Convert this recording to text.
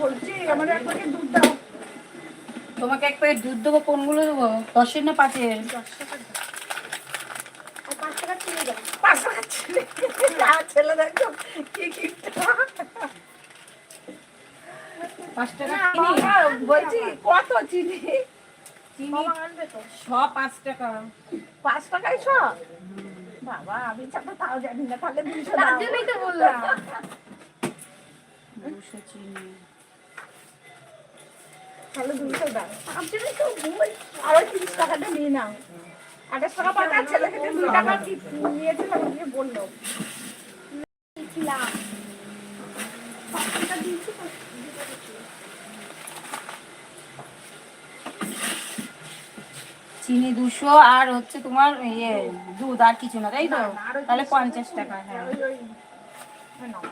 বলছি আমার এক প্যাকেট দুধ দাও। তোমাকে এক প্যাকেট দুধ দেবো, কোনগুলো দেবো? 10-এর না 5-এর? 5 টাকা চিনি দাও। 5 টাকা চিনি। ছেলে দেখো কি কিপটা। 5 টাকা চিনি? বলছি কত চিনি? চিনি আনবে তো সব 5 টাকা। 5 টাকাই সব? বাবা আমি চাপা তাও জানি না, তাহলে 200 দাও। তার জন্যই তো বললাম 200 চিনি। তাহলে 200 দাও। তার জন্যই তো বল, আরো 30 টাকাটা নিয়ে নাও। 28 টাকা পাতা ছেলেকে 2 টাকা নিয়েছিলাম, গিয়ে বললো দিয়েছিলাম। 5 টাকা দিয়েছি তো। চিনি 200 আর হচ্ছে তোমার দুধ আর কিছু না, তাই তো? না, আরো তাহলে 30 50 টাকা। হ্যাঁ ওই নাও।